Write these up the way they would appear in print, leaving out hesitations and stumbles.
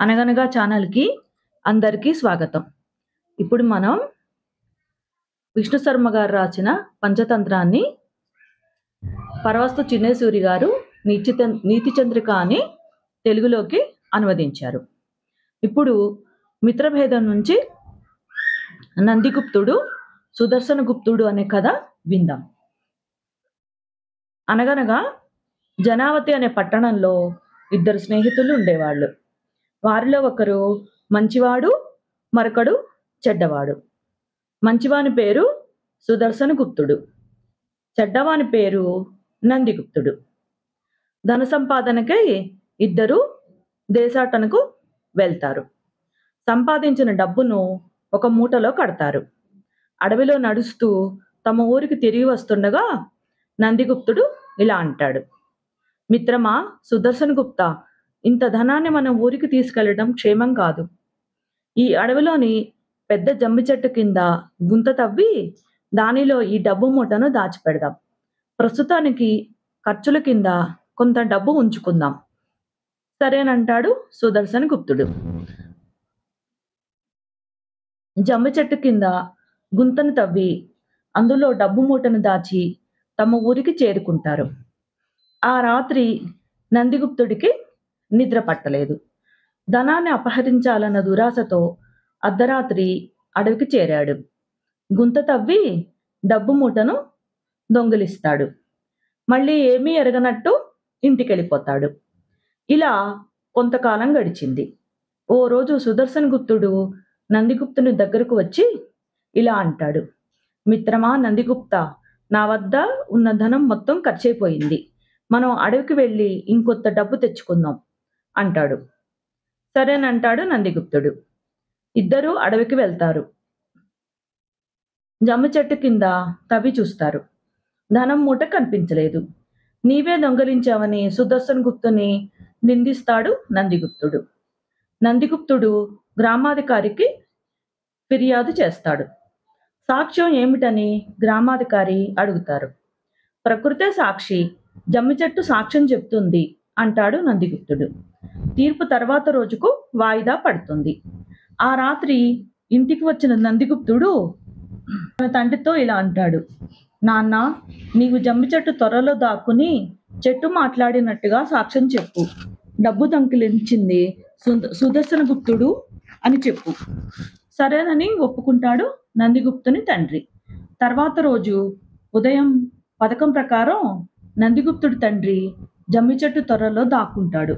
అనగనగా ఛానల్‌కి అందరికీ స్వాగతం. ఇప్పుడు మనం విష్ణు శర్మ గారు రాసిన పంచతంత్రాన్ని పరవస్తు చిన్నేసూరి గారు నీతి చంద్రిక అని తెలుగులోకి అనువదించారు. ఇప్పుడు మిత్రభేదం నుంచి నందిగుప్తుడు, సుదర్శన గుప్తుడు అనే కథ విందాం. అనగనగా జనావతి అనే పట్టణంలో ఇద్దరు స్నేహితులు ఉండేవాళ్ళు. వారిలో ఒకరు మంచివాడు, మరొకడు చెడ్డవాడు. మంచివాని పేరు సుదర్శన గుప్తుడు, చెడ్డవాని పేరు నందిగుప్తుడు. ధన సంపాదనకై ఇద్దరు దేశాటనకు వెళ్తారు. సంపాదించిన డబ్బును ఒక మూటలో కడతారు. అడవిలో నడుస్తూ తమ ఊరికి తిరిగి వస్తుండగా నందిగుప్తుడు ఇలా అంటాడు: మిత్రమా సుదర్శన గుప్తా, ఇంత ధనాన్ని మన ఊరికి తీసుకెళ్లడం క్షేమం కాదు. ఈ అడవిలోని పెద్ద జమ్మి చెట్టు కింద గుంత తవ్వి దానిలో ఈ డబ్బు మూటను దాచిపెడదాం. ప్రస్తుతానికి ఖర్చుల కింద కొంత డబ్బు ఉంచుకుందాం. సరేనంటాడు సుదర్శన గుప్తుడు. జమ్మి చెట్టు కింద గుంతను తవ్వి అందులో డబ్బు మూటను దాచి తమ ఊరికి చేరుకుంటారు. ఆ రాత్రి నందిగుప్తుడికి నిద్ర పట్టలేదు. ధనాన్ని అపహరించాలన్న దురాశతో అర్ధరాత్రి అడవికి చేరాడు. గుంత తవ్వి డబ్బు మూటను దొంగిలిస్తాడు. మళ్ళీ ఏమీ ఎరగనట్టు ఇంటికెళ్ళిపోతాడు. ఇలా కొంతకాలం గడిచింది. ఓ రోజు సుదర్శన గుప్తుడు నందిగుప్తుని దగ్గరకు వచ్చి ఇలా అంటాడు: మిత్రమా నందిగుప్త, నా వద్ద ఉన్న ధనం మొత్తం ఖర్చయిపోయింది. మనం అడవికి వెళ్ళి ఇంకొంత డబ్బు తెచ్చుకుందాం అంటాడు. సరేనంటాడు నందిగుప్తుడు. ఇద్దరూ అడవికి వెళ్తారు. జమ్మి చెట్టు కింద తవ్వి చూస్తారు. ధనం మూట కనిపించలేదు. నీవే దొంగలించావని సుదర్శన గుప్తుని నిందిస్తాడు నందిగుప్తుడు. నందిగుప్తుడు గ్రామాధికారికి ఫిర్యాదు చేస్తాడు. సాక్ష్యం ఏమిటని గ్రామాధికారి అడుగుతారు. ప్రకృతే సాక్షి, జమ్మి చెట్టు సాక్ష్యం చెప్తుంది అంటాడు నందిగుప్తుడు. తీర్పు తర్వాత రోజుకు వాయిదా పడుతుంది. ఆ రాత్రి ఇంటికి వచ్చిన నందిగుప్తుడు తన తండ్రితో ఇలా అంటాడు: నాన్న, నీవు జమ్మి చెట్టు త్వరలో దాక్కుని చెట్టు మాట్లాడినట్టుగా సాక్ష్యం చెప్పు. డబ్బు దొంగిలించింది సుదర్శన గుప్తుడు అని చెప్పు. సరేనని ఒప్పుకుంటాడు నందిగుప్తుని తండ్రి. తర్వాత రోజు ఉదయం పథకం ప్రకారం నందిగుప్తుడి తండ్రి జమ్మి చెట్టు త్వరలో దాక్కుంటాడు.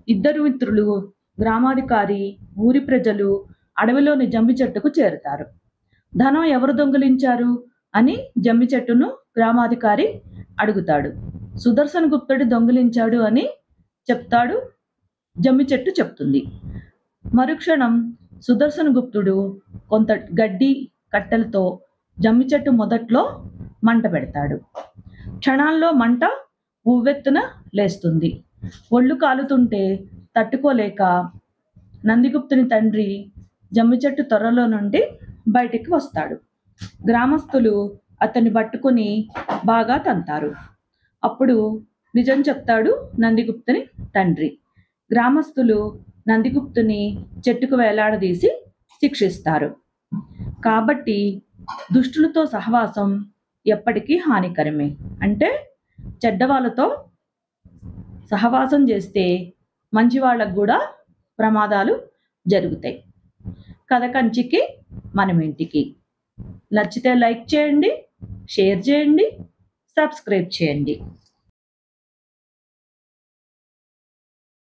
ఇద్దరు మిత్రులు, గ్రామాధికారి, ఊరి ప్రజలు అడవిలోని జమ్మి చెట్టుకు చేరుతారు. ధనం ఎవరు దొంగిలించారు అని జమ్మి చెట్టును గ్రామాధికారి అడుగుతాడు. సుదర్శన గుప్తుడు దొంగిలించాడు అని చెప్తాడు. జమ్మి చెట్టు చెప్తుంది. మరుక్షణం సుదర్శన గుప్తుడు కొంత గడ్డి కట్టెలతో జమ్మి చెట్టు మొదట్లో మంట పెడతాడు. క్షణాల్లో మంట ఉవ్వెత్తున లేస్తుంది. ఒళ్ళు కాలుతుంటే తట్టుకోలేక నందిగుప్తుని తండ్రి జమ్మి చెట్టు త్వరలో నుండి బయటికి వస్తాడు. గ్రామస్తులు అతన్ని పట్టుకుని బాగా తంతారు. అప్పుడు నిజం చెప్తాడు నందిగుప్తుని తండ్రి. గ్రామస్తులు నందిగుప్తుని చెట్టుకు వేలాడదీసి శిక్షిస్తారు. కాబట్టి దుష్టులతో సహవాసం ఎప్పటికీ హానికరమే. అంటే చెడ్డవాళ్ళతో సహవాసం చేస్తే మంచి వాళ్ళకు కూడా ప్రమాదాలు జరుగుతాయి. కథ కంచికి మనం ఇంటికి. నచ్చితే లైక్ చేయండి, షేర్ చేయండి, సబ్స్క్రైబ్ చేయండి.